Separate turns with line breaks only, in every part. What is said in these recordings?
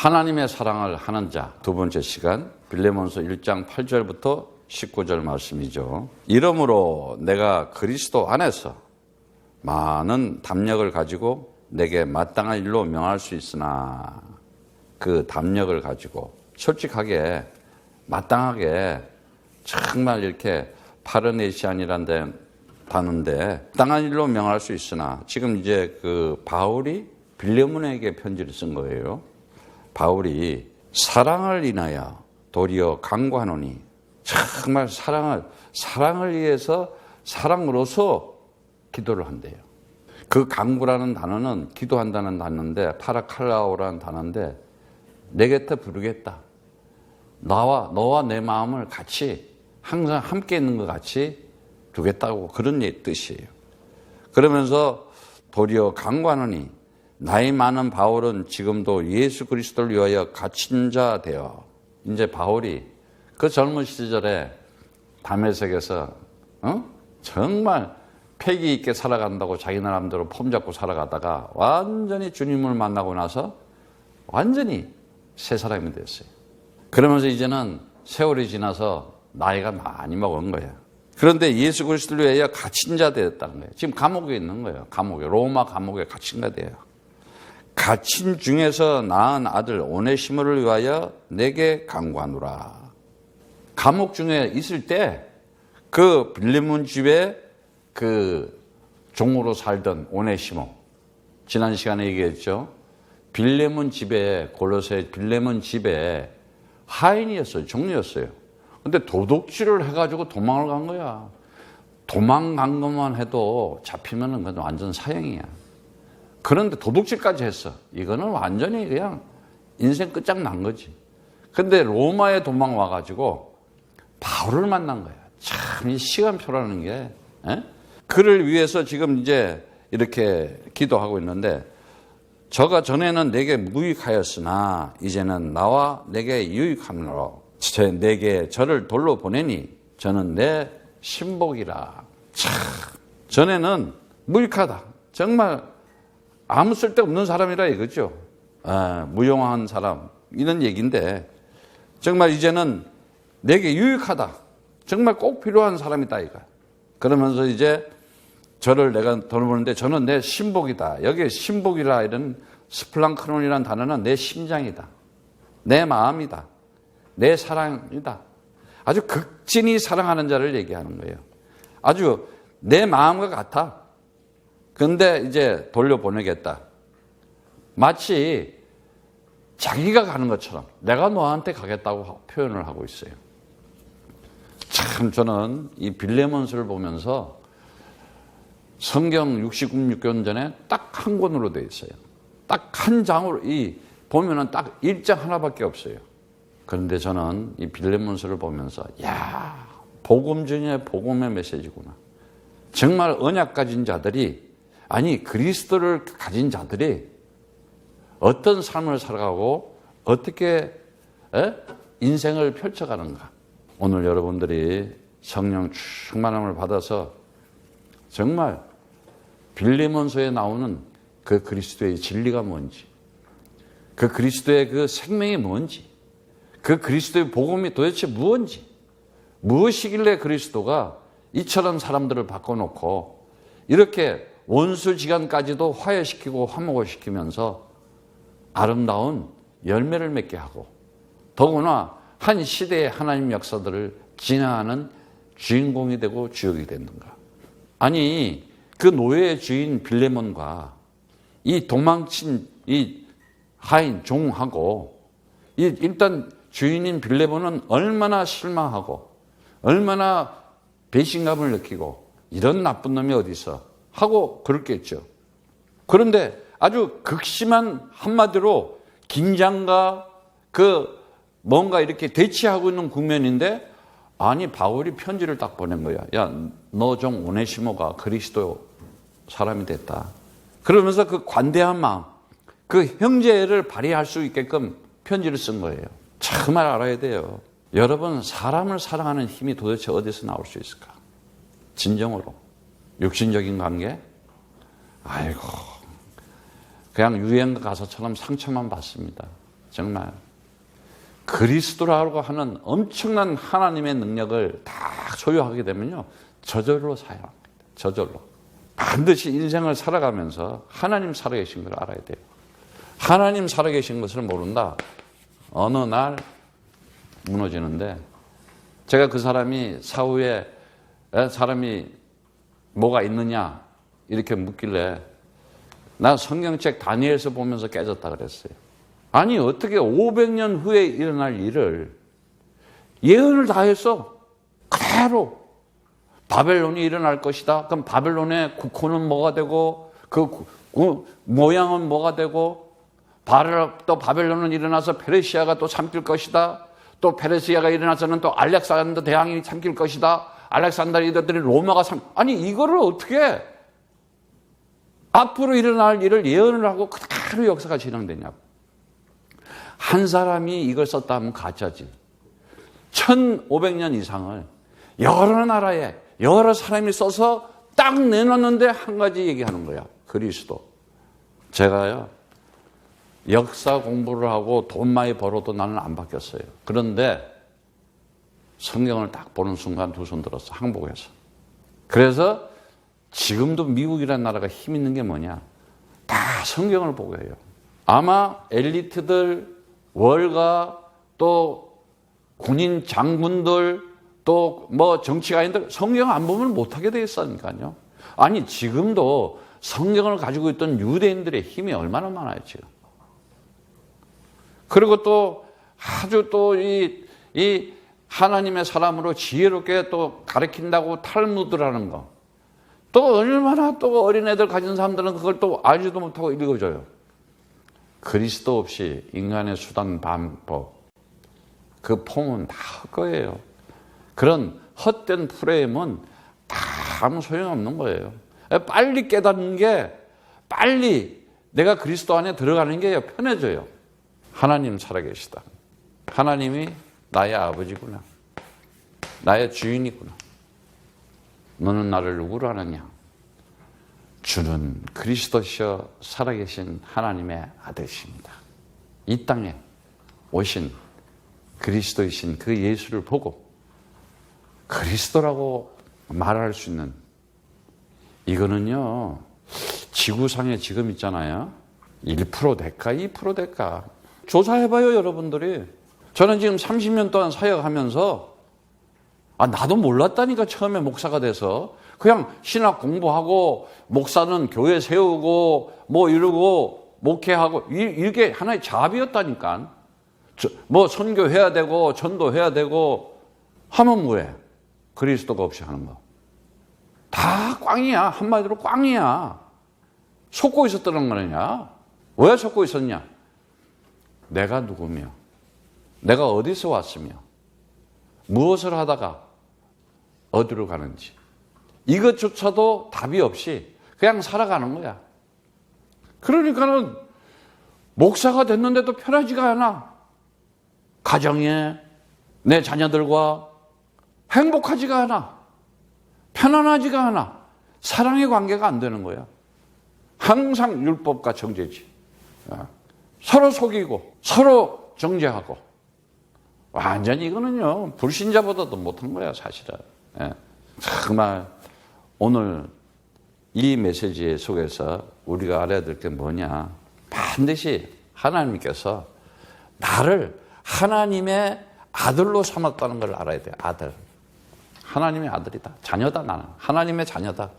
하나님의 사랑을 하는 자. 두 번째 시간 빌레몬서 1장 8절부터 19절 말씀이죠. 이러므로 내가 그리스도 안에서 많은 담력을 가지고 내게 마땅한 일로 명할 수 있으나 그 담력을 가지고 솔직하게 마땅하게 정말 이렇게 파르네시안이라는 단어인데 마땅한 일로 명할 수 있으나 지금 이제 그 바울이 빌레몬에게 편지를 쓴 거예요. 바울이 사랑을 인하여 도리어 간구하노니 정말 사랑을 위해서 사랑으로서 기도를 한대요. 그 간구라는 단어는 기도한다는 단어인데 파라칼라오라는 단어인데 내 곁에 부르겠다. 너와 내 마음을 같이 항상 함께 있는 것 같이 두겠다고 그런 뜻이에요. 그러면서 도리어 간구하노니 나이 많은 바울은 지금도 예수 그리스도를 위하여 갇힌 자 되어 이제 바울이 그 젊은 시절에 다메섹에서 정말 패기 있게 살아간다고 자기 나름대로 폼 잡고 살아가다가 완전히 주님을 만나고 나서 완전히 새 사람이 됐어요. 그러면서 이제는 세월이 지나서 나이가 많이 먹은 거예요. 그런데 예수 그리스도를 위하여 갇힌 자 되었다는 거예요. 지금 감옥에 있는 거예요. 로마 감옥에 갇힌 자 돼요. 갇힌 중에서 낳은 아들 오네시모를 위하여 내게 간구하노라. 감옥 중에 있을 때 그 빌레몬 집에 그 종으로 살던 오네시모, 지난 시간에 얘기했죠. 빌레몬 집에, 골로새 빌레몬 집에 하인이었어요. 종이었어요. 근데 도둑질을 해가지고 도망을 간 거야. 도망간 것만 해도 잡히면은 그건 완전 사형이야. 그런데 도둑질까지 했어. 이거는 완전히 그냥 인생 끝장난 거지. 근데 로마에 도망 와가지고 바울을 만난 거야. 참, 이 시간표라는 게, 그를 위해서 지금 이제 이렇게 기도하고 있는데, 저가 전에는 내게 무익하였으나, 이제는 나와 내게 유익함으로, 내게 저를 돌로 보내니, 저는 내 신복이라. 참, 전에는 무익하다. 정말 아무 쓸데없는 사람이라 이거죠. 무용한 사람, 이런 얘기인데, 정말 이제는 내게 유익하다. 정말 꼭 필요한 사람이다 이거. 그러면서 이제 저를 내가 돌보는데 저는 내 신복이다. 여기에 신복이라 이런 스플랑크론이라는 단어는 내 심장이다. 내 마음이다. 내 사랑이다. 아주 극진히 사랑하는 자를 얘기하는 거예요. 아주 내 마음과 같아. 그런데 이제 돌려보내겠다. 마치 자기가 가는 것처럼 내가 너한테 가겠다고 표현을 하고 있어요. 참 저는 이 빌레몬서를 보면서 성경 66권 전에 딱 한 권으로 되어 있어요. 딱 한 장으로 보면은 딱 1장 하나밖에 없어요. 그런데 저는 이 빌레몬서를 보면서 야, 복음 중에 복음의 메시지구나. 정말 언약 가진 자들이 아니 그리스도를 가진 자들이 어떤 삶을 살아가고 어떻게 인생을 펼쳐가는가. 오늘 여러분들이 성령 충만함을 받아서 정말 빌레몬서에 나오는 그 그리스도의 진리가 뭔지, 그 그리스도의 그 생명이 뭔지, 그 그리스도의 복음이 도대체 무엇인지, 무엇이길래 그리스도가 이처럼 사람들을 바꿔놓고 이렇게 원수지간까지도 화해시키고 화목을 시키면서 아름다운 열매를 맺게 하고 더구나 한 시대의 하나님 역사들을 진화하는 주인공이 되고 주역이 됐는가. 아니 그 노예의 주인 빌레몬과 이 도망친 이 하인 종하고 일단 주인인 빌레몬은 얼마나 실망하고 얼마나 배신감을 느끼고 이런 나쁜 놈이 어디 있어 하고 그랬겠죠. 그런데 아주 극심한 한마디로 긴장과 뭔가 이렇게 대치하고 있는 국면인데 아니 바울이 편지를 딱 보낸 거야. 야, 너 종 오네시모가 그리스도 사람이 됐다. 그러면서 그 관대한 마음, 그 형제를 발휘할 수 있게끔 편지를 쓴 거예요. 정말 알아야 돼요. 여러분 사람을 사랑하는 힘이 도대체 어디서 나올 수 있을까? 진정으로. 육신적인 관계? 아이고 그냥 유행 가사처럼 상처만 받습니다. 정말 그리스도라고 하는 엄청난 하나님의 능력을 다 소유하게 되면요, 저절로 사용합니다. 저절로. 반드시 인생을 살아가면서 하나님 살아계신 걸 알아야 돼요. 하나님 살아계신 것을 모른다, 어느 날 무너지는데, 제가 그 사람이 사후에 사람이 뭐가 있느냐 이렇게 묻길래 나 성경책 다니엘서 보면서 깨졌다 그랬어요. 아니 어떻게 500년 후에 일어날 일을 예언을 다 했어. 그대로 바벨론이 일어날 것이다. 그럼 바벨론의 국호는 뭐가 되고 그 모양은 뭐가 되고, 또 바벨론은 일어나서 페르시아가 또 삼킬 것이다. 또 페르시아가 일어나서는 또 알렉산더 대왕이 삼킬 것이다. 알렉산더 리더들이 로마가 아니 이거를 어떻게 앞으로 일어날 일을 예언을 하고 그대로 역사가 진행되냐고. 한 사람이 이걸 썼다 하면 가짜지. 1500년 이상을 여러 나라에 여러 사람이 써서 딱 내놨는데 한 가지 얘기하는 거야. 그리스도. 제가요, 역사 공부를 하고 돈 많이 벌어도 나는 안 바뀌었어요. 그런데 성경을 딱 보는 순간 두 손 들었어. 항복해서. 그래서 지금도 미국이라는 나라가 힘 있는 게 뭐냐, 다 성경을 보고 해요. 아마 엘리트들, 월가, 또 군인 장군들, 또 뭐 정치가인들 성경 안 보면 못하게 돼 있으니까요. 아니 지금도 성경을 가지고 있던 유대인들의 힘이 얼마나 많아요 지금. 그리고 또 아주 또 이 하나님의 사람으로 지혜롭게 또 가르친다고 탈무드라는 거, 또 얼마나 또 어린애들 가진 사람들은 그걸 또 알지도 못하고 읽어줘요. 그리스도 없이 인간의 수단 방법, 그 폼은 다 헛거예요. 그런 헛된 프레임은 다 아무 소용없는 거예요. 빨리 깨닫는 게, 빨리 내가 그리스도 안에 들어가는 게 편해져요. 하나님 살아계시다. 하나님이 나의 아버지구나. 나의 주인이구나. 너는 나를 누구로 하느냐? 주는 그리스도시여 살아계신 하나님의 아들이십니다. 이 땅에 오신 그리스도이신 그 예수를 보고 그리스도라고 말할 수 있는, 이거는요, 지구상에 지금 있잖아요, 1% 될까 2% 될까 조사해봐요 여러분들이. 저는 지금 30년 동안 사역하면서 나도 몰랐다니까. 처음에 목사가 돼서 그냥 신학 공부하고 목사는 교회 세우고 뭐 이러고 목회하고 이게 하나의 잡이었다니까. 뭐 선교해야 되고 전도해야 되고 하면 뭐해? 그리스도가 없이 하는 거 다 꽝이야. 한마디로 꽝이야. 속고 있었다는 거냐? 왜 속고 있었냐? 내가 누구며, 내가 어디서 왔으며, 무엇을 하다가 어디로 가는지, 이것조차도 답이 없이 그냥 살아가는 거야. 그러니까는 목사가 됐는데도 편하지가 않아. 가정에 내 자녀들과 행복하지가 않아. 편안하지가 않아. 사랑의 관계가 안 되는 거야. 항상 율법과 정죄지. 서로 속이고 서로 정죄하고. 완전히 이거는요, 불신자보다도 못한 거야 사실은. 정말 오늘 이 메시지 속에서 우리가 알아야 될 게 뭐냐, 반드시 하나님께서 나를 하나님의 아들로 삼았다는 걸 알아야 돼요. 아들. 하나님의 아들이다. 자녀다. 나는 하나님의 자녀다.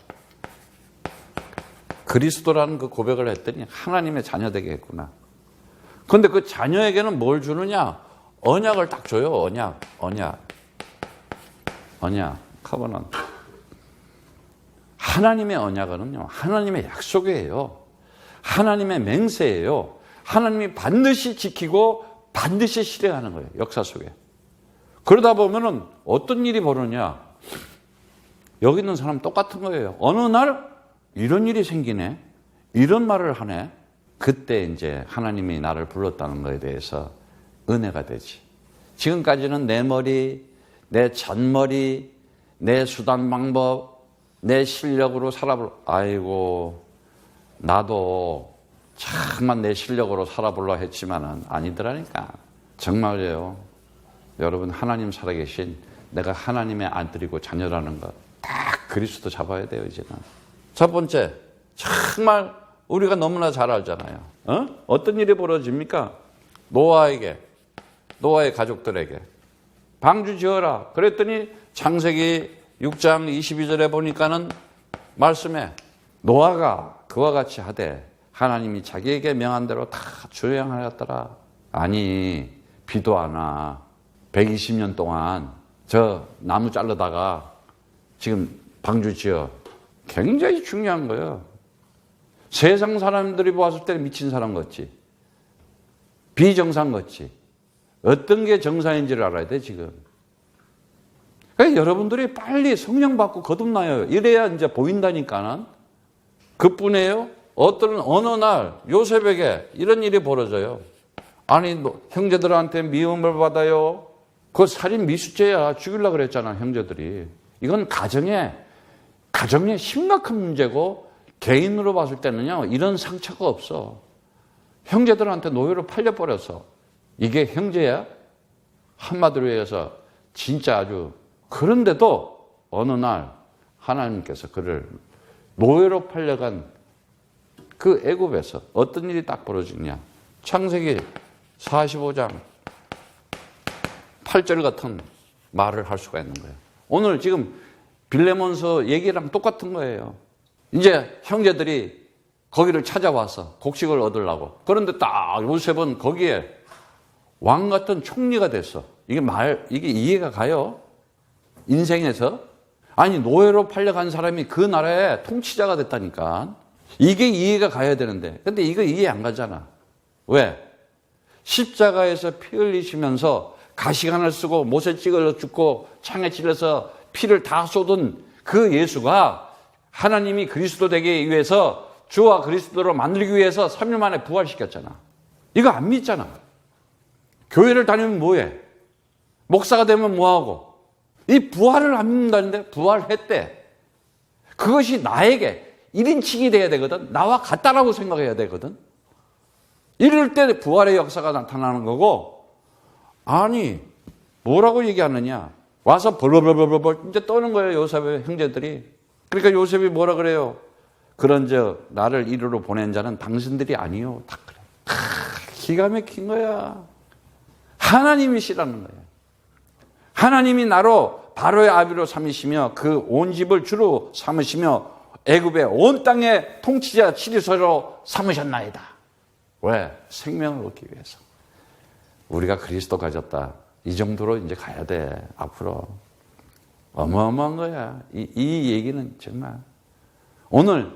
그리스도라는 그 고백을 했더니 하나님의 자녀 되게 했구나. 그런데 그 자녀에게는 뭘 주느냐? 언약을 딱 줘요. 언약, 커버넌트. 하나님의 언약은요, 하나님의 약속이에요. 하나님의 맹세예요. 하나님이 반드시 지키고 반드시 실행하는 거예요. 역사 속에. 그러다 보면은 어떤 일이 벌어지냐? 여기 있는 사람 똑같은 거예요. 어느 날 이런 일이 생기네, 이런 말을 하네. 그때 이제 하나님이 나를 불렀다는 것에 대해서 은혜가 되지. 지금까지는 내 머리, 내 잔머리, 내 수단 방법, 내 실력으로 살아볼. 아이고, 나도 정말 내 실력으로 살아보려 했지만은 아니더라니까. 정말요. 여러분, 하나님 살아계신 내가 하나님의 아들이고 자녀라는 것 딱 그리스도 잡아야 돼요, 이제는. 첫 번째, 정말 우리가 너무나 잘 알잖아요. 어떤 일이 벌어집니까? 노아의 가족들에게 방주 지어라. 그랬더니 창세기 6장 22절에 보니까는 말씀에 노아가 그와 같이 하되 하나님이 자기에게 명한 대로 다 조양하였더라. 아니, 비도 안 와. 120년 동안 저 나무 자르다가 지금 방주 지어. 굉장히 중요한 거예요. 세상 사람들이 보았을 때는 미친 사람 같지. 비정상 같지. 어떤 게 정상인지를 알아야 돼, 지금. 그러니까 여러분들이 빨리 성령 받고 거듭나요. 이래야 이제 보인다니까는. 그뿐이에요. 어느 날 요셉에게 이런 일이 벌어져요. 아니, 형제들한테 미움을 받아요. 그거 살인 미수죄야. 죽이려고 그랬잖아, 형제들이. 이건 가정의 심각한 문제고, 개인으로 봤을 때는요, 이런 상처가 없어. 형제들한테 노예로 팔려버려서. 이게 형제야? 한마디로 해서 진짜 아주. 그런데도 어느 날 하나님께서 그를 노예로 팔려간 그 애굽에서 어떤 일이 딱 벌어지냐. 창세기 45장 8절 같은 말을 할 수가 있는 거예요. 오늘 지금 빌레몬서 얘기랑 똑같은 거예요. 이제 형제들이 거기를 찾아와서 곡식을 얻으려고. 그런데 딱 요셉은 거기에 왕 같은 총리가 됐어. 이게 이해가 가요? 인생에서? 아니, 노예로 팔려간 사람이 그 나라의 통치자가 됐다니까. 이게 이해가 가야 되는데. 근데 이거 이해 안 가잖아. 왜? 십자가에서 피 흘리시면서 가시관을 쓰고 못에 찔러 죽고 창에 찔러서 피를 다 쏟은 그 예수가 하나님이 그리스도 되기 위해서 주와 그리스도로 만들기 위해서 3일 만에 부활시켰잖아. 이거 안 믿잖아. 교회를 다니면 뭐해? 목사가 되면 뭐하고? 이 부활을 안 믿는다는데 부활했대. 그것이 나에게 1인칭이 돼야 되거든. 나와 같다라고 생각해야 되거든. 이럴 때 부활의 역사가 나타나는 거고, 아니, 뭐라고 얘기하느냐. 와서 벌벌벌벌벌 이제 떠는 거예요, 요셉의 형제들이. 그러니까 요셉이 뭐라 그래요? 그런즉 나를 이리로 보낸 자는 당신들이 아니요. 다 그래. 기가 막힌 거야. 하나님이시라는 거예요. 하나님이 나로 바로의 아비로 삼으시며 그 온 집을 주로 삼으시며 애굽의 온 땅의 통치자 치리소로 삼으셨나이다. 왜? 생명을 얻기 위해서. 우리가 그리스도 가졌다. 이 정도로 이제 가야 돼. 앞으로. 어마어마한 거야. 이 얘기는 정말. 오늘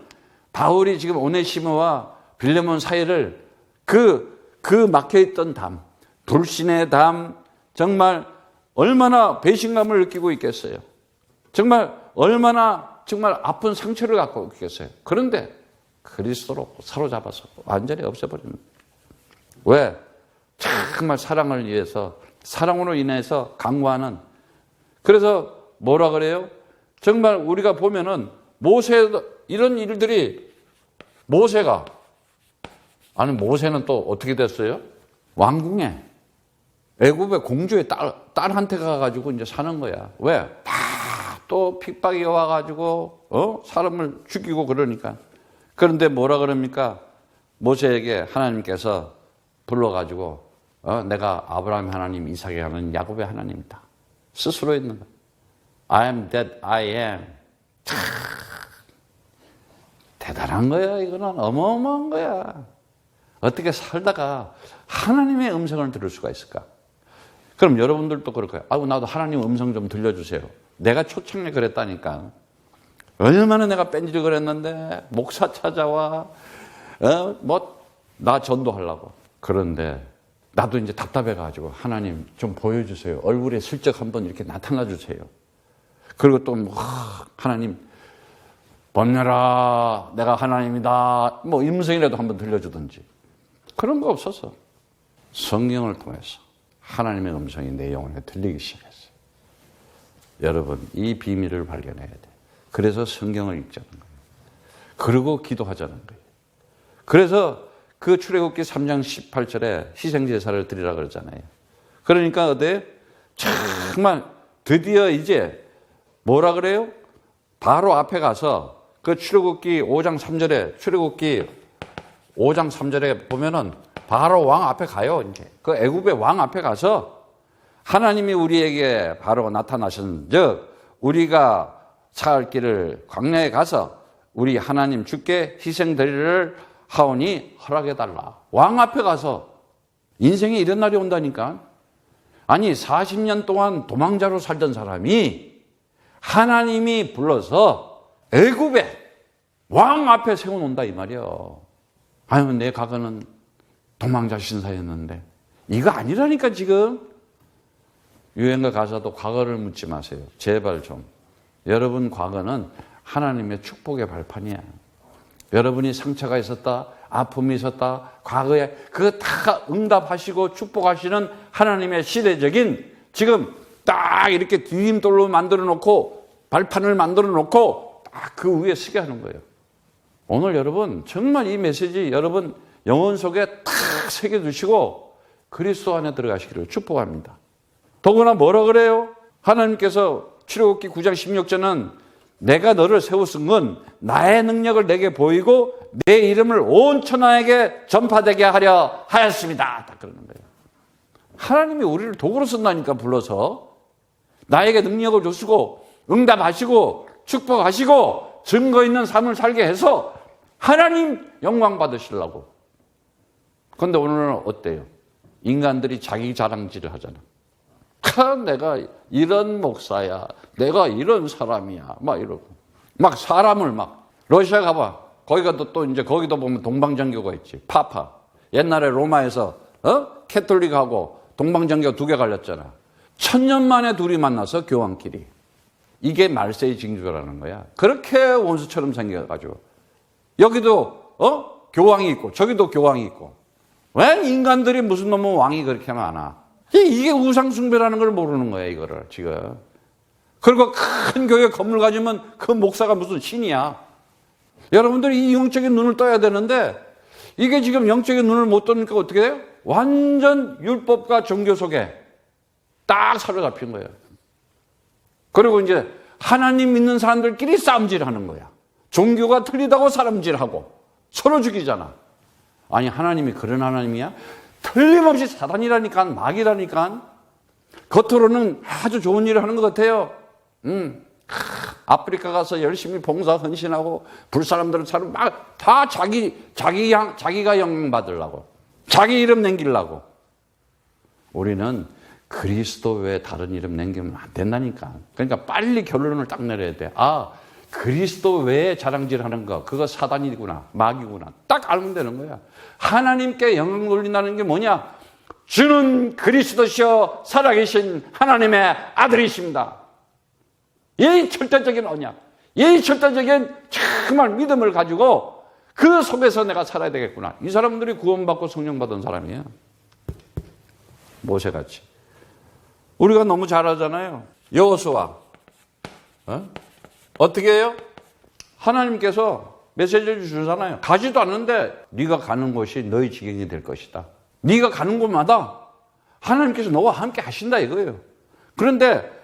바울이 지금 오네시모와 빌레몬 사이를 그 막혀있던 담, 불신의 담, 정말 얼마나 배신감을 느끼고 있겠어요. 정말 얼마나 정말 아픈 상처를 갖고 있겠어요. 그런데 그리스도로 사로잡아서 완전히 없애버리는 거예요. 왜? 정말 사랑을 위해서, 사랑으로 인해서 강구하는. 그래서 뭐라 그래요? 정말 우리가 보면은 이런 일들이 모세는 또 어떻게 됐어요? 왕궁에 애굽의 공주의 딸한테 가가지고 이제 사는 거야. 왜? 다 또 핍박이 와가지고 사람을 죽이고 그러니까. 그런데 뭐라 그럽니까? 모세에게 하나님께서 불러가지고 내가 아브라함의 하나님, 이삭의 하나님, 야곱의 하나님이다. 스스로 있는 거야. I am that I am. 대단한 거야. 이거는 어마어마한 거야. 어떻게 살다가 하나님의 음성을 들을 수가 있을까? 그럼 여러분들도 그럴 거예요. 아이고, 나도 하나님 음성 좀 들려주세요. 내가 초창에 그랬다니까. 얼마나 내가 뺀질을 그랬는데, 목사 찾아와, 나 전도하려고. 그런데, 나도 이제 답답해가지고, 하나님 좀 보여주세요. 얼굴에 슬쩍 한번 이렇게 나타나 주세요. 그리고 또, 하나님, 번뇌라, 내가 하나님이다. 음성이라도 한번 들려주든지. 그런 거 없었어. 성경을 통해서 하나님의 음성이 내 영혼에 들리기 시작했어요. 여러분, 이 비밀을 발견해야 돼. 그래서 성경을 읽자는 거예요. 그리고 기도하자는 거예요. 그래서 그 출애굽기 3장 18절에 희생제사를 드리라 그러잖아요. 그러니까 어때? 정말 드디어 이제 뭐라 그래요? 바로 앞에 가서 그 출애굽기 5장 3절에 출애굽기 5장 3절에 보면은 바로 왕 앞에 가요. 이제 그 애굽의 왕 앞에 가서 하나님이 우리에게 바로 나타나신즉 우리가 살 길을 광야에 가서 우리 하나님 주께 희생 드리를 하오니 허락해 달라. 왕 앞에 가서 인생에 이런 날이 온다니까. 아니 40년 동안 도망자로 살던 사람이 하나님이 불러서 애굽에 왕 앞에 세워놓는다 이 말이요. 아유 내 과거는 도망자 신사였는데 이거 아니라니까 지금. 유행가 가사도 과거를 묻지 마세요. 제발 좀. 여러분 과거는 하나님의 축복의 발판이야. 여러분이 상처가 있었다, 아픔이 있었다, 과거에 그거 다 응답하시고 축복하시는 하나님의 시대적인 지금 딱 이렇게 디딤돌로 만들어 놓고 발판을 만들어 놓고 딱 그 위에 서게 하는 거예요. 오늘 여러분 정말 이 메시지 여러분 영혼 속에 탁 새겨두시고 그리스도 안에 들어가시기를 축복합니다. 더구나 뭐라 그래요? 하나님께서 출애굽기 9장 16절은 내가 너를 세우신 건 나의 능력을 내게 보이고 내 이름을 온 천하에게 전파되게 하려 하였습니다. 딱 그러는 거예요. 하나님이 우리를 도구로 쓴다니까 불러서 나에게 능력을 주시고 응답하시고 축복하시고 증거 있는 삶을 살게 해서 하나님 영광 받으시려고. 그런데 오늘은 어때요? 인간들이 자기 자랑질을 하잖아. 내가 이런 목사야. 내가 이런 사람이야. 막 이러고. 막 사람을 막. 러시아 가봐. 거기가 또 이제 거기도 보면 동방장교가 있지. 파파. 옛날에 로마에서, 캐톨릭하고 동방장교 2개 갈렸잖아. 1000년 만에 둘이 만나서 교황끼리. 이게 말세의 징조라는 거야. 그렇게 원수처럼 생겨가지고. 여기도, 교황이 있고, 저기도 교황이 있고. 왜 인간들이 무슨 놈은 왕이 그렇게 많아? 이게 우상숭배라는 걸 모르는 거야, 이거를, 지금. 그리고 큰 교회 건물 가지면 그 목사가 무슨 신이야. 여러분들이 이 영적인 눈을 떠야 되는데, 이게 지금 영적인 눈을 못 뜨니까 어떻게 돼요? 완전 율법과 종교 속에 딱 사로잡힌 거예요. 그리고 이제 하나님 믿는 사람들끼리 싸움질 하는 거야. 종교가 틀리다고 싸움질하고 서로 죽이잖아. 아니, 하나님이 그런 하나님이야? 틀림없이 사단이라니까, 마귀라니까. 겉으로는 아주 좋은 일을 하는 것 같아요. 아프리카 가서 열심히 봉사 헌신하고 불사람들을 차로 막 다 자기가 영광 받으려고, 자기 이름 남기려고. 우리는 그리스도 외에 다른 이름 남기면 안 된다니까. 그러니까 빨리 결론을 딱 내려야 돼. 아, 그리스도 외에 자랑질 하는 거, 그거 사단이구나, 마귀구나. 딱 알면 되는 거야. 하나님께 영광 돌린다는 게 뭐냐? 주는 그리스도시여 살아계신 하나님의 아들이십니다. 이 절대적인 언약, 이 절대적인 정말 믿음을 가지고 그 속에서 내가 살아야 되겠구나. 이 사람들이 구원받고 성령 받은 사람이에요. 모세같이. 우리가 너무 잘 알잖아요. 여호수아. 어떻게 해요? 하나님께서 메시지를 주잖아요. 가지도 않는데 네가 가는 곳이 너희 지경이 될 것이다. 네가 가는 곳마다 하나님께서 너와 함께 하신다 이거예요. 그런데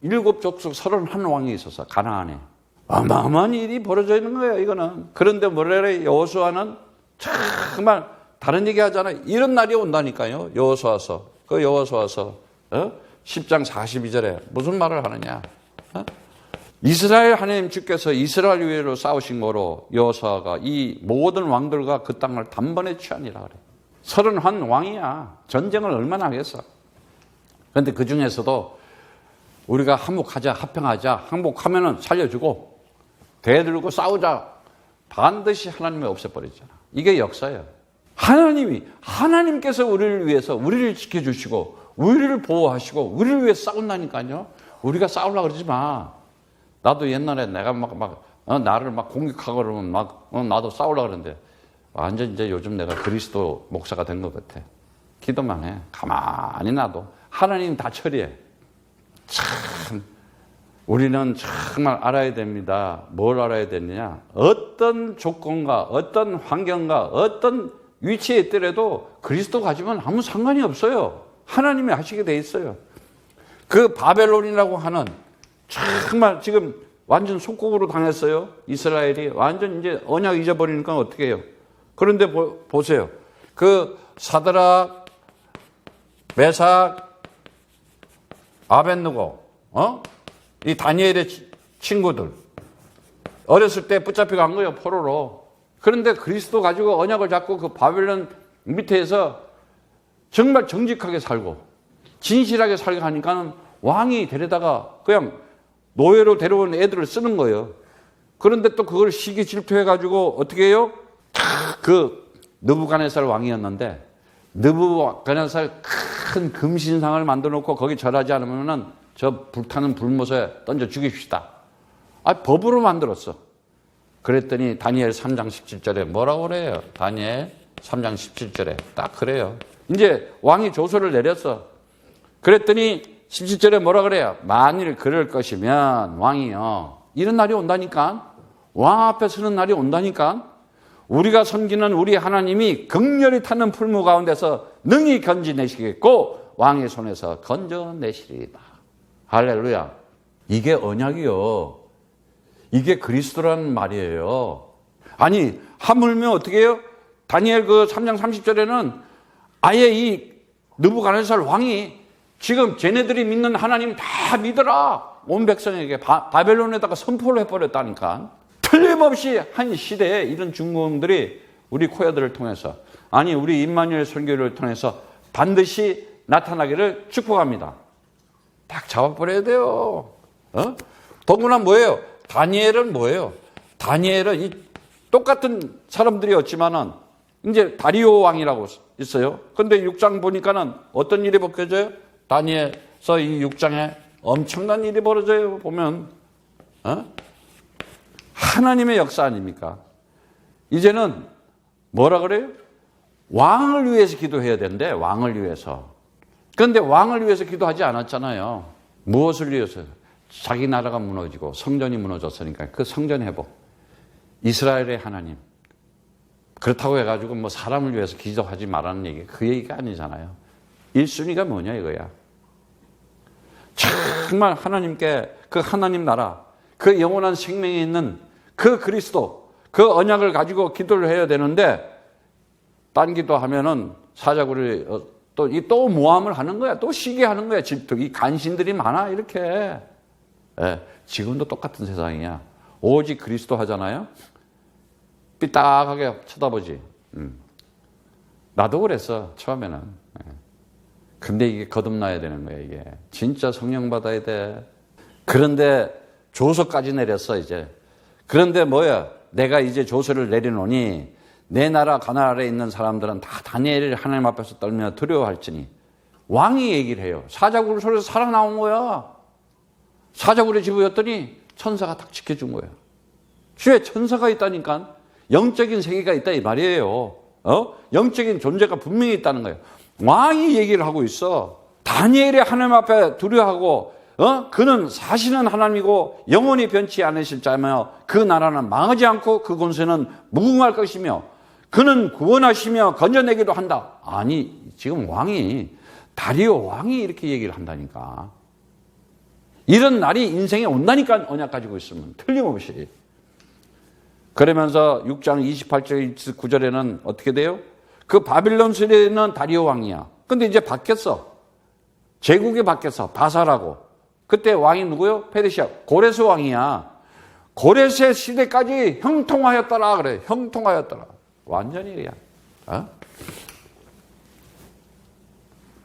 7족속 31왕이 있어서 가나안에 어마어마한 일이 벌어져 있는 거예요. 이거는. 그런데 뭐래래? 여호수아는 정말 다른 얘기 하잖아요. 이런 날이 온다니까요. 여호수아서. 그 여호수아서 10장 42절에 무슨 말을 하느냐? 이스라엘 하나님 주께서 이스라엘 위로 싸우신 거로 여호수아가 이 모든 왕들과 그 땅을 단번에 취하니라 그래. 31왕이야. 전쟁을 얼마나 하겠어. 그런데 그 중에서도 우리가 항복하자, 합평하자, 항복하면은 살려주고 대들고 싸우자. 반드시 하나님이 없애버리잖아. 이게 역사예요. 하나님께서 우리를 위해서 우리를 지켜주시고 우리를 보호하시고 우리를 위해 싸운다니까요. 우리가 싸우려고 그러지 마. 나도 옛날에 내가 나를 막 공격하고 그러면 나도 싸우려고 그러는데 완전 이제 요즘 내가 그리스도 목사가 된 것 같아. 기도만 해. 가만히 놔도 하나님 다 처리해. 참 우리는 정말 알아야 됩니다. 뭘 알아야 되느냐? 어떤 조건과 어떤 환경과 어떤 위치에 있더라도 그리스도 가지면 아무 상관이 없어요. 하나님이 하시게 돼 있어요. 그 바벨론이라고 하는 정말 지금 완전 속국으로 당했어요. 이스라엘이 완전 이제 언약 잊어버리니까 어떻게 해요? 그런데 보세요. 그 사드락, 메삭, 아벳느고, 이 다니엘의 친구들 어렸을 때 붙잡혀 간 거예요, 포로로. 그런데 그리스도 가지고 언약을 잡고 그 바벨론 밑에서 정말 정직하게 살고 진실하게 살게 하니까 왕이 데려다가 그냥 노예로 데려온 애들을 쓰는 거예요. 그런데 또 그걸 시기 질투해가지고 어떻게 해요? 그 느부갓네살 왕이었는데 느부갓네살 큰 금신상을 만들어 놓고 거기 절하지 않으면은 저 불타는 불못에 던져 죽입시다. 법으로 만들었어. 그랬더니 다니엘 3장 17절에 뭐라고 그래요? 다니엘 3장 17절에 딱 그래요. 이제 왕이 조서를 내렸어. 그랬더니 17절에 뭐라 그래요? 만일 그럴 것이면 왕이요. 이런 날이 온다니까. 왕 앞에 서는 날이 온다니까. 우리가 섬기는 우리 하나님이 극렬히 타는 풀무 가운데서 능히 건져내시겠고 왕의 손에서 건져내시리이다. 할렐루야. 이게 언약이요. 이게 그리스도라는 말이에요. 아니 하물며 어떻게 해요? 다니엘 그 3장 30절에는 아예 이 느부갓네살 왕이 지금 쟤네들이 믿는 하나님 다 믿어라. 온 백성에게 바벨론에다가 선포를 해버렸다니까. 틀림없이 한 시대에 이런 중공들이 우리 코야들을 통해서 아니 우리 임마누엘 설교를 통해서 반드시 나타나기를 축복합니다. 딱 잡아버려야 돼요. 더구나 뭐예요? 다니엘은 뭐예요? 다니엘은 이 똑같은 사람들이었지만은 이제 다리오 왕이라고 있어요. 근데 6장 보니까는 어떤 일이 벌어져요? 다니엘서 이 6장에 엄청난 일이 벌어져요. 보면 하나님의 역사 아닙니까? 이제는 뭐라 그래요? 왕을 위해서 기도해야 되는데 왕을 위해서. 그런데 왕을 위해서 기도하지 않았잖아요. 무엇을 위해서? 자기 나라가 무너지고 성전이 무너졌으니까 그 성전 회복. 이스라엘의 하나님. 그렇다고 해가지고 뭐 사람을 위해서 기도하지 말라는 얘기, 그 얘기가 아니잖아요. 1순위가 뭐냐 이거야. 정말 하나님께 그 하나님 나라, 그 영원한 생명이 있는 그 그리스도, 그 언약을 가지고 기도를 해야 되는데 딴 기도하면은 사자굴이 또 모함을 하는 거야. 또 시기하는 거야. 이 간신들이 많아 이렇게. 지금도 똑같은 세상이야. 오직 그리스도 하잖아요. 삐딱하게 쳐다보지. 나도 그랬어 처음에는. 근데 이게 거듭나야 되는 거야. 이게 진짜 성령 받아야 돼. 그런데 조서까지 내렸어 이제. 그런데 뭐야? 내가 이제 조서를 내려놓으니 내 나라 가나안 아래에 있는 사람들은 다 다니엘을 하나님 앞에서 떨며 두려워할지니. 왕이 얘기를 해요. 사자굴 속에서 살아나온 거야. 사자굴에 집어였더니 천사가 딱 지켜준 거예요. 주에 천사가 있다니까. 영적인 세계가 있다 이 말이에요. 영적인 존재가 분명히 있다는 거예요. 왕이 얘기를 하고 있어. 다니엘이 하나님 앞에 두려워하고 그는 사시는 하나님이고 영원히 변치 않으실 자며 그 나라는 망하지 않고 그 권세는 무궁할 것이며 그는 구원하시며 건져내기도 한다. 아니 지금 왕이 다리오 왕이 이렇게 얘기를 한다니까. 이런 날이 인생에 온다니까. 언약 가지고 있으면 틀림없이. 그러면서 6장 28절 29절에는 어떻게 돼요? 그 바빌론 시대에는 다리오 왕이야. 근데 이제 바뀌었어. 제국이 바뀌었어. 바사라고. 그때 왕이 누구요? 페르시아 고레스 왕이야. 고레스 시대까지 형통하였더라 그래. 형통하였더라. 완전히 그냥.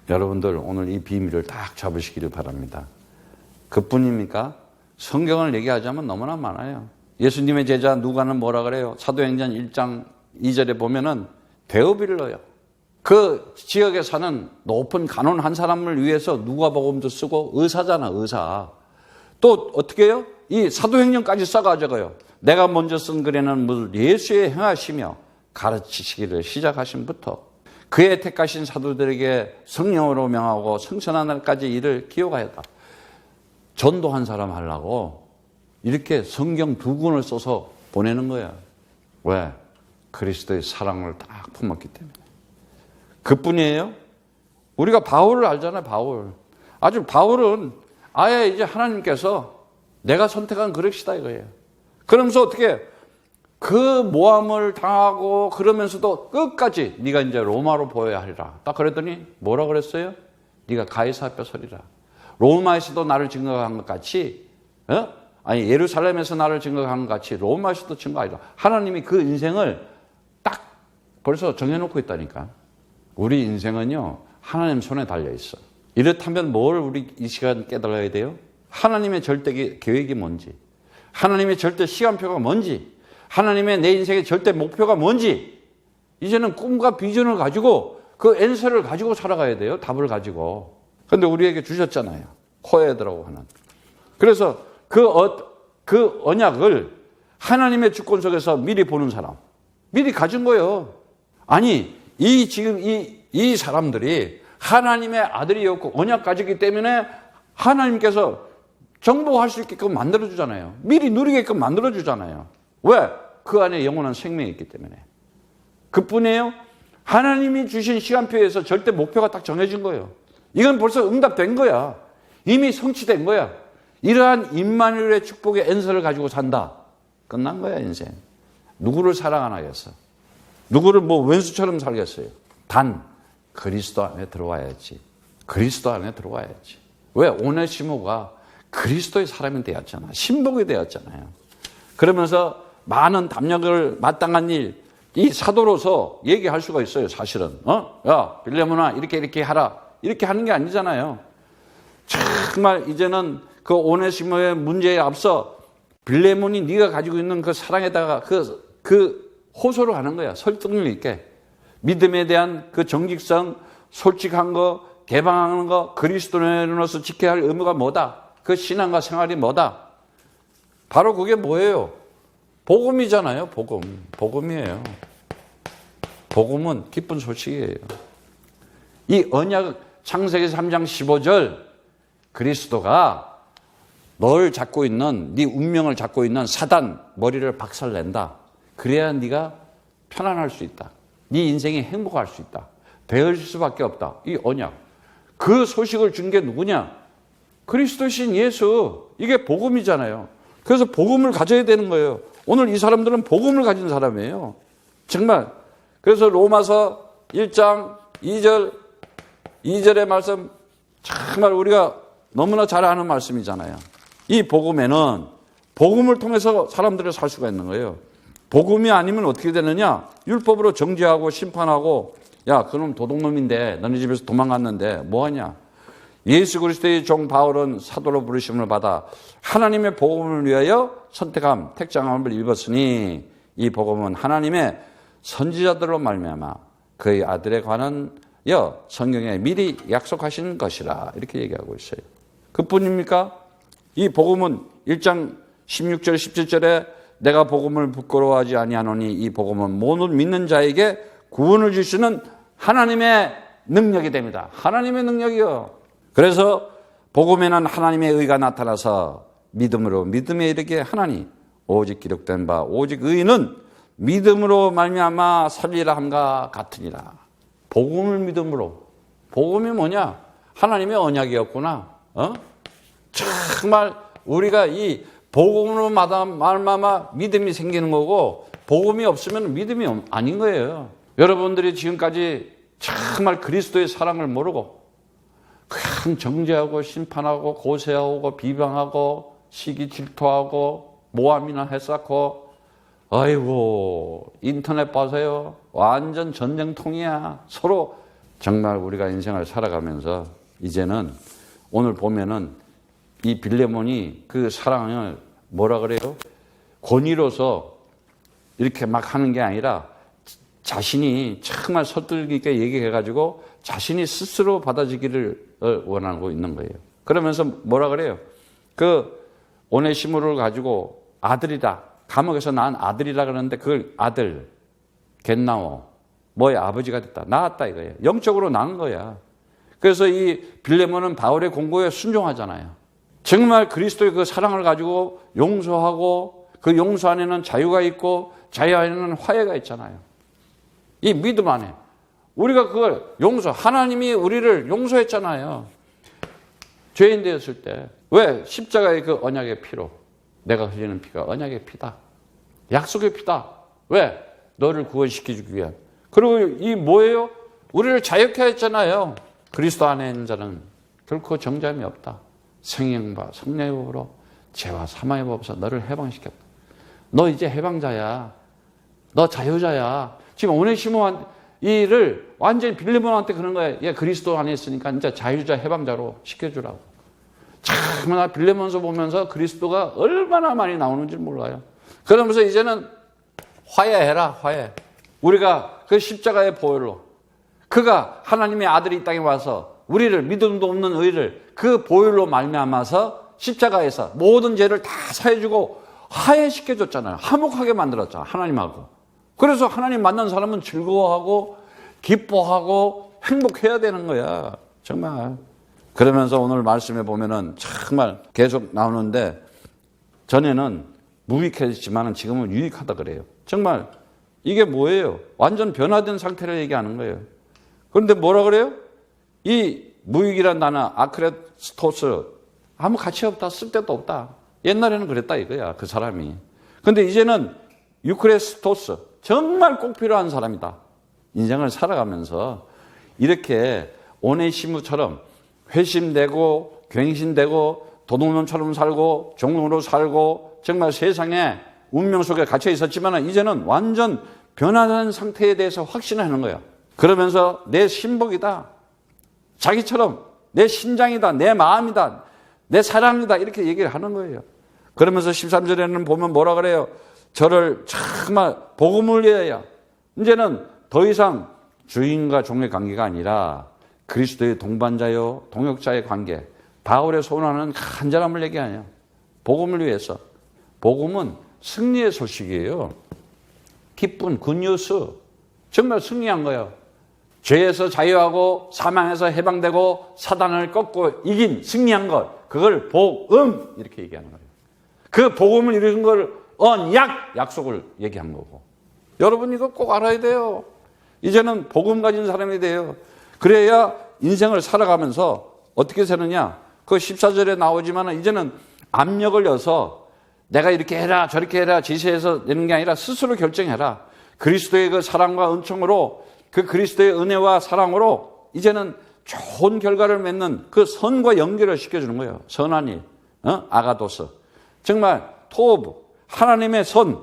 여러분들 오늘 이 비밀을 딱 잡으시기를 바랍니다. 그뿐입니까? 성경을 얘기하자면 너무나 많아요. 예수님의 제자 누가는 뭐라 그래요? 사도행전 1장 2절에 보면은 데오빌로요. 그 지역에 사는 높은 간원 한 사람을 위해서 누가복음도 쓰고 의사잖아, 의사. 또 어떻게 해요? 이 사도행전까지 써가지고요. 내가 먼저 쓴 글에는 물 예수의 행하시며 가르치시기를 시작하신부터 그의 택하신 사도들에게 성령으로 명하고 성천한 날까지 이를 기억하였다. 전도한 사람 하려고 이렇게 성경 2권을 써서 보내는 거야. 왜? 그리스도의 사랑을 딱 품었기 때문에. 그뿐이에요. 우리가 바울을 알잖아요. 바울은 아예 이제 하나님께서 내가 선택한 그릇이다 이거예요. 그러면서 어떻게 그 모함을 당하고 그러면서도 끝까지 네가 이제 로마로 보여야 하리라. 딱 그랬더니 뭐라 그랬어요? 네가 가이사 앞에 서리라. 로마에서도 나를 증거한 것 같이, 아니 예루살렘에서 나를 증거한 것 같이 로마에서도 증거하리라. 하나님이 그 인생을 딱 벌써 정해놓고 있다니까. 우리 인생은요 하나님 손에 달려 있어. 이렇다면 뭘 우리 이 시간 깨달아야 돼요? 하나님의 절대 계획이 뭔지, 하나님의 절대 시간표가 뭔지, 하나님의 내 인생의 절대 목표가 뭔지, 이제는 꿈과 비전을 가지고 그 엔서를 가지고 살아가야 돼요. 답을 가지고. 그런데 우리에게 주셨잖아요. 코에드라고 하는. 그래서 그 언약을 하나님의 주권 속에서 미리 보는 사람, 미리 가진 거예요. 아니 지금 이 사람들이 하나님의 아들이었고 언약 가지기 때문에 하나님께서 정복할 수 있게끔 만들어주잖아요. 미리 누리게끔 만들어주잖아요. 왜? 그 안에 영원한 생명이 있기 때문에. 그뿐이에요. 하나님이 주신 시간표에서 절대 목표가 딱 정해진 거예요. 이건 벌써 응답된 거야. 이미 성취된 거야. 이러한 임마누엘의 축복의 엔서를 가지고 산다. 끝난 거야 인생. 누구를 사랑하나겠어? 누구를 뭐 왼수처럼 살겠어요? 단 그리스도 안에 들어와야지. 그리스도 안에 들어와야지. 왜? 오네시모가 그리스도의 사람이 되었잖아. 신복이 되었잖아요. 그러면서 많은 담력을 마땅한 일, 이 사도로서 얘기할 수가 있어요. 사실은. 야 빌레몬아 이렇게 하라. 이렇게 하는 게 아니잖아요. 정말 이제는 그 오네시모의 문제에 앞서 빌레몬이 네가 가지고 있는 그 사랑에다가 그 호소를 하는 거야. 설득력 있게. 믿음에 대한 그 정직성, 솔직한 거, 개방하는 거, 그리스도인으로서 지켜야 할 의무가 뭐다? 그 신앙과 생활이 뭐다? 바로 그게 뭐예요? 복음이잖아요. 복음이에요. 복음은 기쁜 소식이에요. 이 언약 창세기 3장 15절 그리스도가 널 잡고 있는 네 운명을 잡고 있는 사단 머리를 박살낸다. 그래야 네가 편안할 수 있다. 네 인생이 행복할 수 있다. 되어질 수밖에 없다. 이 언약. 그 소식을 준 게 누구냐? 그리스도신 예수. 이게 복음이잖아요. 그래서 복음을 가져야 되는 거예요. 오늘 이 사람들은 복음을 가진 사람이에요. 정말. 그래서 로마서 1장 2절의 말씀 정말 우리가 너무나 잘 아는 말씀이잖아요. 이 복음에는 복음을 통해서 사람들을 살 수가 있는 거예요. 복음이 아니면 어떻게 되느냐? 율법으로 정죄하고 심판하고 야 그놈 도둑놈인데 너네 집에서 도망갔는데 뭐하냐? 예수 그리스도의 종 바울은 사도로 부르심을 받아 하나님의 복음을 위하여 선택함 택정함을 입었으니 이 복음은 하나님의 선지자들로 말미암아 그의 아들에 관하여 성경에 미리 약속하신 것이라 이렇게 얘기하고 있어요. 그뿐입니까? 이 복음은 1장 16절 17절에 내가 복음을 부끄러워하지 아니하노니 이 복음은 모든 믿는 자에게 구원을 주시는 하나님의 능력이 됩니다. 하나님의 능력이요. 그래서 복음에는 하나님의 의가 나타나서 믿음으로 믿음에 이르게 하나니 오직 기록된 바 오직 의인은 믿음으로 말미암아 살리라 함과 같으니라. 복음을 믿음으로. 복음이 뭐냐? 하나님의 언약이었구나. 정말 우리가 이 복음으로 말미암아 믿음이 생기는 거고 복음이 없으면 믿음이 아닌 거예요. 여러분들이 지금까지 정말 그리스도의 사랑을 모르고 그냥 정죄하고 심판하고 고세하고 비방하고 시기 질투하고 모함이나 했었고 아이고 인터넷 봐서요 완전 전쟁통이야. 서로 정말 우리가 인생을 살아가면서 이제는 오늘 보면은 이 빌레몬이 그 사랑을 뭐라 그래요? 권위로서 이렇게 막 하는 게 아니라 자신이 정말 설득 있게 얘기해가지고 자신이 스스로 받아지기를 원하고 있는 거예요. 그러면서 뭐라 그래요? 그 오네시모를 가지고 아들이다. 감옥에서 낳은 아들이라 그러는데 그걸 아들, 겟나오, 뭐의 아버지가 됐다. 낳았다 이거예요. 영적으로 낳은 거야. 그래서 이 빌레몬은 바울의 공고에 순종하잖아요. 정말 그리스도의 그 사랑을 가지고 용서하고 그 용서 안에는 자유가 있고 자유 안에는 화해가 있잖아요. 이 믿음 안에. 우리가 그걸 하나님이 우리를 용서했잖아요. 죄인 되었을 때. 왜? 십자가의 그 언약의 피로. 내가 흘리는 피가 언약의 피다. 약속의 피다. 왜? 너를 구원시키기 위한. 그리고 이 뭐예요? 우리를 자유케 했잖아요. 그리스도 안에 있는 자는 결코 정죄함이 없다. 생명과 성령의 법으로 죄와 사망의 법에서 너를 해방시켰다. 너 이제 해방자야. 너 자유자야. 지금 오네시모한 이를 완전히 빌레몬한테 그런 거야. 얘 그리스도 안에 있으니까 이제 자유자 해방자로 시켜주라고. 참, 나 빌레몬서 보면서 그리스도가 얼마나 많이 나오는지 몰라요. 그러면서 이제는 화해해라, 화해. 우리가 그 십자가의 보혈로 그가 하나님의 아들이 이 땅에 와서 우리를 믿음도 없는 의를 그 보혈로 말미암아서 십자가에서 모든 죄를 다 사해주고 화해시켜줬잖아요. 화목하게 만들었잖아요. 하나님하고. 그래서 하나님 만난 사람은 즐거워하고 기뻐하고 행복해야 되는 거야. 정말. 그러면서 오늘 말씀에 보면은 정말 계속 나오는데 전에는 무익했지만 지금은 유익하다 그래요. 정말 이게 뭐예요? 완전 변화된 상태를 얘기하는 거예요. 그런데 뭐라 그래요? 이 무익이란 단어 아크레스토스 아무 가치 없다. 쓸데도 없다. 옛날에는 그랬다 이거야. 그 사람이. 근데 이제는 유크레스토스 정말 꼭 필요한 사람이다. 인생을 살아가면서 이렇게 오네시무처럼 회심되고 갱신되고 도둑놈처럼 살고 종으로 살고 정말 세상에 운명 속에 갇혀 있었지만 이제는 완전 변화된 상태에 대해서 확신하는 거예요. 그러면서 내 신복이다. 자기처럼 내 심장이다. 내 마음이다. 내 사랑이다. 이렇게 얘기를 하는 거예요. 그러면서 13절에는 보면 뭐라 그래요? 저를 정말 복음을 위하여 이제는 더 이상 주인과 종의 관계가 아니라 그리스도의 동반자요 동역자의 관계. 바울의 소원하는 간절함을 얘기하냐. 복음을 위해서. 복음은 승리의 소식이에요. 기쁜 굿뉴스. 정말 승리한 거예요. 죄에서 자유하고 사망에서 해방되고 사단을 꺾고 이긴 승리한 것. 그걸 복음 이렇게 얘기하는 거예요. 그 복음을 이루는 걸 언약 약속을 얘기한 거고. 여러분 이거 꼭 알아야 돼요. 이제는 복음 가진 사람이 돼요. 그래야 인생을 살아가면서 어떻게 사느냐. 그 14절에 나오지만 이제는 압력을 넣어서 내가 이렇게 해라 저렇게 해라 지시해서 내는 게 아니라 스스로 결정해라. 그리스도의 그 사랑과 은총으로 그 그리스도의 은혜와 사랑으로 이제는 좋은 결과를 맺는 그 선과 연결을 시켜주는 거예요. 선한 일, 아가도스. 정말 토브, 하나님의 선.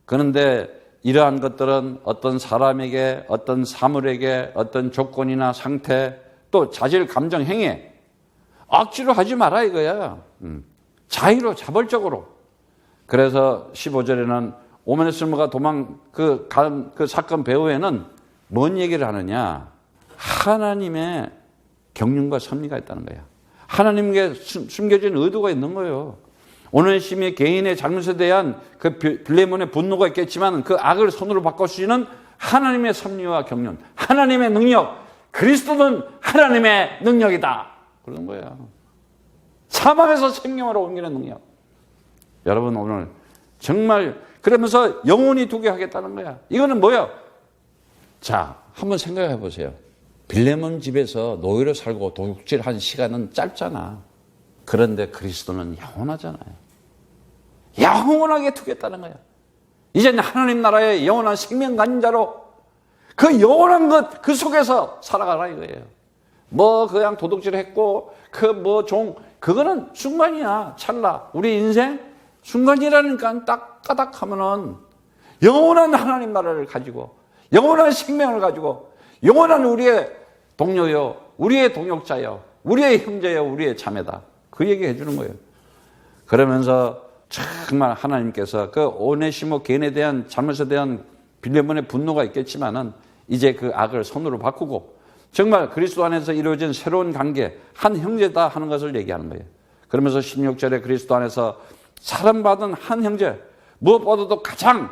그런데 이러한 것들은 어떤 사람에게, 어떤 사물에게, 어떤 조건이나 상태, 또 자질, 감정, 행위 억지로 하지 마라 이거야. 자유로 자발적으로. 그래서 15절에는 오메네스모가 그 사건 배후에는 뭔 얘기를 하느냐. 하나님의 경륜과 섭리가 있다는 거야. 하나님께 숨겨진 의도가 있는 거예요. 오네시모의 개인의 잘못에 대한 그 빌레몬의 분노가 있겠지만 그 악을 손으로 바꿔주시는 하나님의 섭리와 경륜, 하나님의 능력, 그리스도는 하나님의 능력이다. 그런 거야. 사망에서 생명으로 옮기는 능력. 여러분 오늘 정말 그러면서 영원히 두게 하겠다는 거야. 이거는 뭐야? 자, 한번 생각해 보세요. 빌레몬 집에서 노예로 살고 도둑질한 시간은 짧잖아. 그런데 그리스도는 영원하잖아요. 영원하게 두겠다는 거야. 이제는 하나님 나라의 영원한 생명 가진 자로 그 영원한 것 그 속에서 살아가라 이거예요. 뭐 그냥 도둑질했고 그 뭐 그거는 순간이야. 찰나. 우리 인생 순간이라니까 딱 까닥하면은 영원한 하나님 나라를 가지고 영원한 생명을 가지고 영원한 우리의 동료요, 우리의 동역자요, 우리의 형제요, 우리의 자매다. 그 얘기 해주는 거예요. 그러면서 정말 하나님께서 그 오네시모 개인에 대한 잘못에 대한 빌레몬의 분노가 있겠지만은 이제 그 악을 손으로 바꾸고 정말 그리스도 안에서 이루어진 새로운 관계, 한 형제다 하는 것을 얘기하는 거예요. 그러면서 16절에 그리스도 안에서 사랑받은 한 형제, 무엇보다도 가장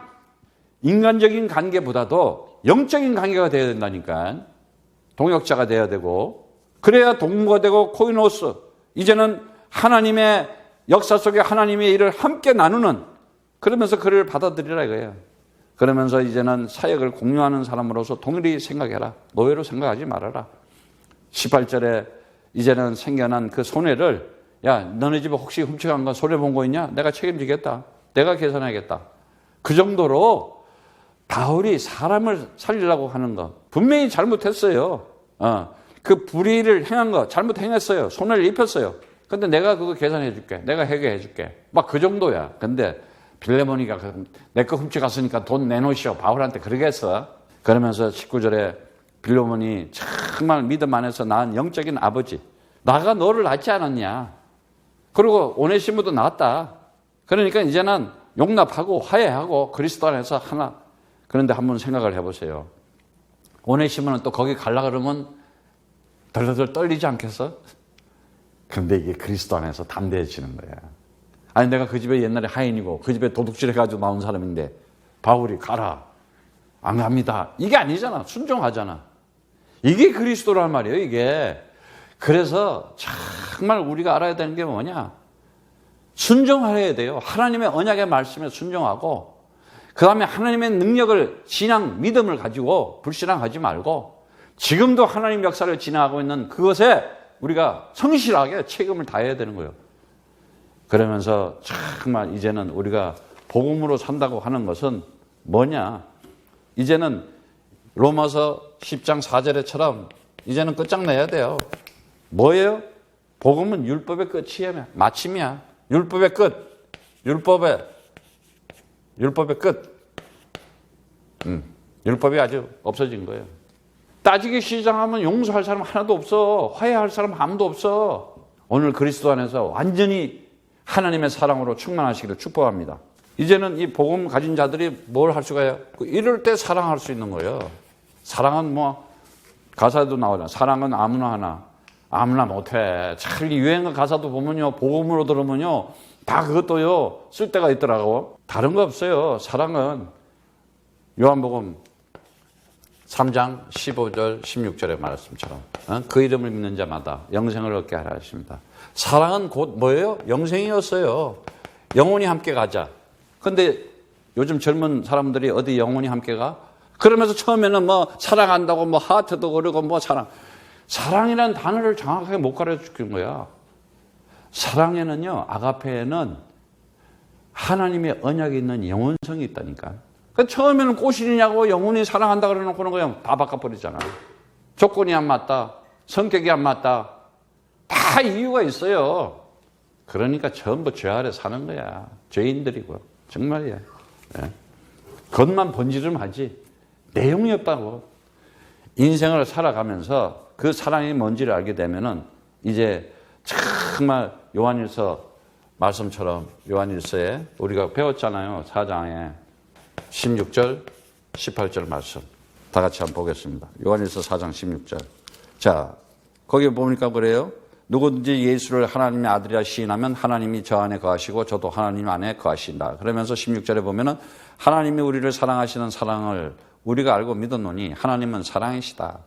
인간적인 관계보다도 영적인 관계가 되어야 된다니까. 동역자가 되어야 되고 그래야 동무가 되고 코이노스. 이제는 하나님의 역사 속에 하나님의 일을 함께 나누는 그러면서 그를 받아들이라 이거예요. 그러면서 이제는 사역을 공유하는 사람으로서 동일히 생각해라. 노예로 생각하지 말아라. 18절에 이제는 생겨난 그 손해를, 야, 너네 집에 혹시 훔쳐간 거 손해본 거 있냐? 내가 책임지겠다. 내가 계산하겠다. 그 정도로 바울이 사람을 살리려고 하는 거 분명히 잘못했어요. 그 불의를 행한 거 잘못 행했어요. 손해를 입혔어요. 근데 내가 그거 계산해 줄게. 내가 해결해 줄게. 막 그 정도야. 근데 빌레몬이가 내 거 훔쳐갔으니까 돈 내놓으시오. 바울한테 그러게 했어. 그러면서 19절에 빌레몬이 정말 믿음 안에서 낳은 영적인 아버지. 나가 너를 낳지 않았냐. 그리고 오네시모도 낳았다. 그러니까 이제는 용납하고 화해하고 그리스도 안에서 하나. 그런데 한번 생각을 해보세요. 오네시모는 또 거기 갈라 그러면 덜덜덜 떨리지 않겠어? 그런데 이게 그리스도 안에서 담대해지는 거야. 아니 내가 그 집에 옛날에 하인이고 그 집에 도둑질 해가지고 나온 사람인데 바울이 가라. 안 갑니다. 이게 아니잖아. 순종하잖아. 이게 그리스도란 말이에요. 이게. 그래서 정말 우리가 알아야 되는 게 뭐냐. 순종해야 돼요. 하나님의 언약의 말씀에 순종하고 그 다음에 하나님의 능력을 신앙, 믿음을 가지고 불신앙하지 말고 지금도 하나님 역사를 진행하고 있는 그것에 우리가 성실하게 책임을 다해야 되는 거예요. 그러면서 정말 이제는 우리가 복음으로 산다고 하는 것은 뭐냐? 이제는 로마서 10장 4절에처럼 이제는 끝장내야 돼요. 뭐예요? 복음은 율법의 끝이야. 마침이야. 율법의 끝. 율법의 끝. 율법이 아주 없어진 거예요. 따지기 시작하면 용서할 사람 하나도 없어. 화해할 사람 아무도 없어. 오늘 그리스도 안에서 완전히 하나님의 사랑으로 충만하시기를 축복합니다. 이제는 이 복음 가진 자들이 뭘 할 수가 해요? 이럴 때 사랑할 수 있는 거예요. 사랑은 뭐 가사에도 나오잖아. 사랑은 아무나 하나. 아무나 못해. 참 유행어 가사도 보면요. 복음으로 들으면요. 다 그것도요. 쓸 때가 있더라고. 다른 거 없어요. 사랑은 요한복음 3장 15절 16절의 말씀처럼 그 이름을 믿는 자마다 영생을 얻게 하라 하십니다. 사랑은 곧 뭐예요? 영생이었어요. 영원히 함께 가자. 근데 요즘 젊은 사람들이 어디 영원히 함께 가? 그러면서 처음에는 뭐 사랑한다고 뭐 하트도 그러고 뭐 사랑이라는 단어를 정확하게 못 가르쳐 준 거야. 사랑에는요, 아가페에는 하나님의 언약이 있는 영원성이 있다니까. 그 처음에는 꼬시느냐고 영원히 사랑한다 그러놓고는 그냥 다 바꿔버리잖아. 조건이 안 맞다. 성격이 안 맞다. 다 이유가 있어요. 그러니까 전부 죄 아래 사는 거야. 죄인들이고. 정말이야. 네. 겉만 번지르면 하지. 내용이 없다고. 인생을 살아가면서 그 사랑이 뭔지를 알게 되면은 이제 정말 요한일서 말씀처럼 요한일서에 우리가 배웠잖아요. 4장에 16절, 18절 말씀. 다 같이 한번 보겠습니다. 요한일서 4장 16절. 자, 거기 보니까 그래요. 누구든지 예수를 하나님의 아들이라 시인하면 하나님이 저 안에 거하시고 저도 하나님 안에 거하신다. 그러면서 16절에 보면은 하나님이 우리를 사랑하시는 사랑을 우리가 알고 믿었노니 하나님은 사랑이시다.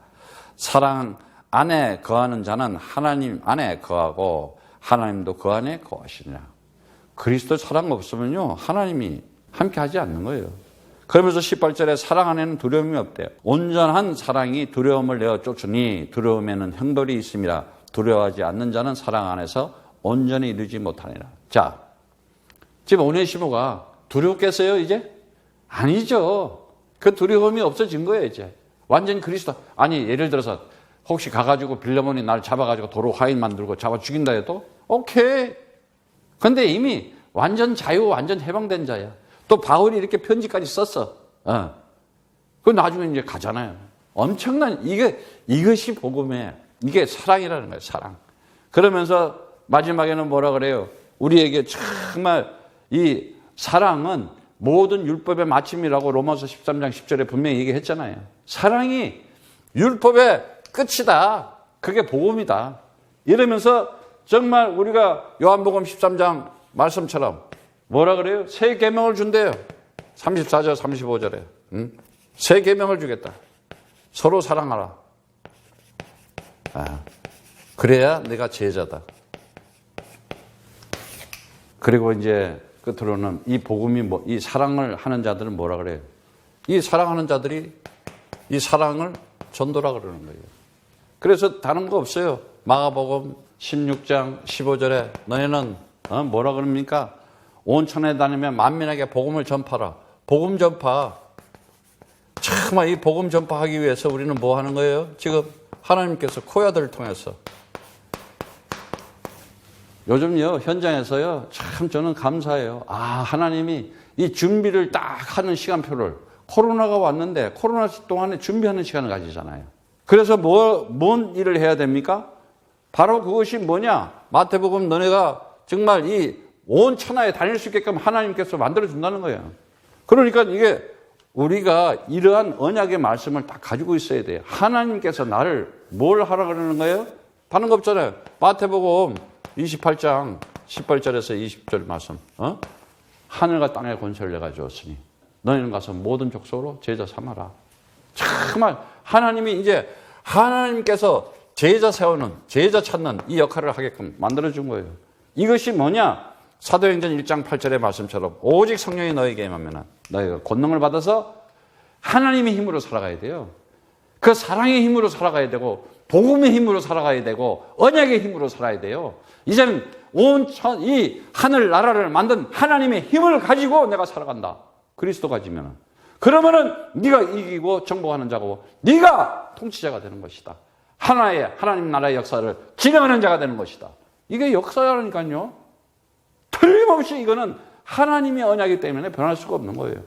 사랑 안에 거하는 자는 하나님 안에 거하고 하나님도 그 안에 거하시느냐. 그리스도 사랑 없으면요. 하나님이 함께 하지 않는 거예요. 그러면서 18절에 사랑 안에는 두려움이 없대요. 온전한 사랑이 두려움을 내어 쫓으니 두려움에는 형벌이 있습니다. 두려워하지 않는 자는 사랑 안에서 온전히 이루지 못하니라. 자, 지금 오네시모가 두렵겠어요 이제? 아니죠. 그 두려움이 없어진 거예요 이제. 완전 그리스도. 아니 예를 들어서 혹시 가가지고 빌레몬이 날 잡아가지고 도로 화인 만들고 잡아 죽인다 해도 오케이. 근데 이미 완전 자유, 완전 해방된 자야. 또 바울이 이렇게 편지까지 썼어. 그 나중에 이제 가잖아요. 엄청난 이것이 복음의 이게 사랑이라는 거예요. 사랑. 그러면서 마지막에는 뭐라 그래요? 우리에게 정말 이 사랑은 모든 율법의 마침이라고 로마서 13장 10절에 분명히 얘기했잖아요. 사랑이 율법의 끝이다. 그게 복음이다. 이러면서 정말 우리가 요한복음 13장 말씀처럼 뭐라 그래요? 새 계명을 준대요. 34절 35절에. 새 계명을 주겠다. 서로 사랑하라. 그래야 내가 제자다. 그리고 이제 끝으로는 이 복음이 이 사랑을 하는 자들은 뭐라 그래요? 이 사랑하는 자들이 이 사랑을 전도라 그러는 거예요. 그래서 다른 거 없어요. 마가복음 16장 15절에 너희는 뭐라 그럽니까? 온 천하에 다니며 만민에게 복음을 전파라. 복음 전파. 정말 이 복음 전파하기 위해서 우리는 뭐 하는 거예요? 지금 하나님께서 코야들을 통해서 요즘요 현장에서요 참 저는 감사해요. 하나님이 이 준비를 딱 하는 시간표를 코로나가 왔는데 코로나 동안에 준비하는 시간을 가지잖아요. 그래서 뭔 일을 해야 됩니까? 바로 그것이 뭐냐? 마태복음 너네가 정말 이 온 천하에 다닐 수 있게끔 하나님께서 만들어준다는 거예요. 그러니까 이게 우리가 이러한 언약의 말씀을 딱 가지고 있어야 돼요. 하나님께서 나를 뭘 하라 그러는 거예요? 다른 거 없잖아요. 마태복음 28장 18절에서 20절 말씀. 하늘과 땅의 권세를 내가 주었으니 너희는 가서 모든 족속으로 제자 삼아라. 정말 하나님이 이제 하나님께서 제자 세우는, 제자 찾는 이 역할을 하게끔 만들어준 거예요. 이것이 뭐냐? 사도행전 1장 8절의 말씀처럼 오직 성령이 너에게 임하면 너희가 권능을 받아서 하나님의 힘으로 살아가야 돼요. 그 사랑의 힘으로 살아가야 되고 복음의 힘으로 살아가야 되고 언약의 힘으로 살아야 돼요. 이제는 이 하늘 나라를 만든 하나님의 힘을 가지고 내가 살아간다. 그리스도 가지면은. 그러면은 네가 이기고 정복하는 자고 네가 통치자가 되는 것이다. 하나님 나라의 역사를 진행하는 자가 되는 것이다. 이게 역사라니까요. 틀림없이 이거는 하나님의 언약이기 때문에 변할 수가 없는 거예요.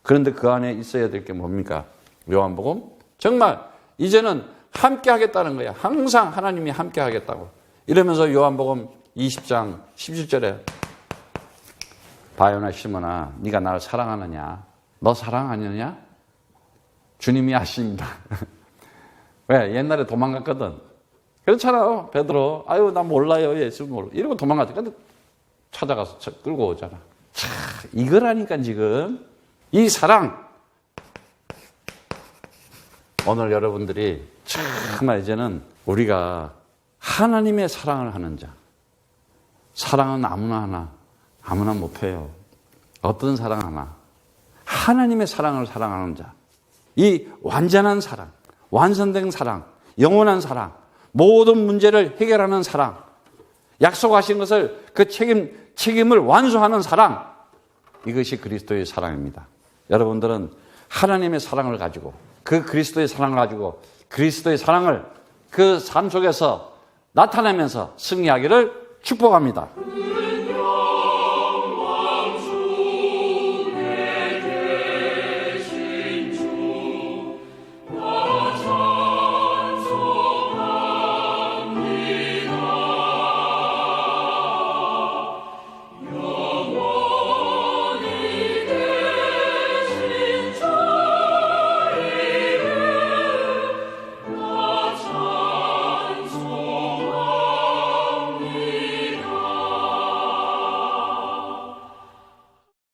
그런데 그 안에 있어야 될 게 뭡니까? 요한복음 정말 이제는 함께 하겠다는 거야. 항상 하나님이 함께 하겠다고. 이러면서 요한복음 20장 17절에 바요나 시몬아 네가 나를 사랑하느냐? 너 사랑하느냐? 주님이 아십니다. 왜? 옛날에 도망갔거든. 그렇잖아요. 베드로 나 몰라요. 예수 몰라. 이러고 도망갔지. 근데 찾아가서 끌고 오잖아. 이거라니까 지금 이 사랑. 오늘 여러분들이 정말 이제는 우리가 하나님의 사랑을 하는 자. 사랑은 아무나 못해요. 어떤 사랑 하나. 하나님의 사랑을 사랑하는 자. 이 완전한 사랑, 완성된 사랑, 영원한 사랑, 모든 문제를 해결하는 사랑, 약속하신 것을 그 책임을 완수하는 사랑. 이것이 그리스도의 사랑입니다. 여러분들은 하나님의 사랑을 가지고 그 그리스도의 사랑을 가지고 그리스도의 사랑을 그 삶 속에서 나타내면서 승리하기를 축복합니다.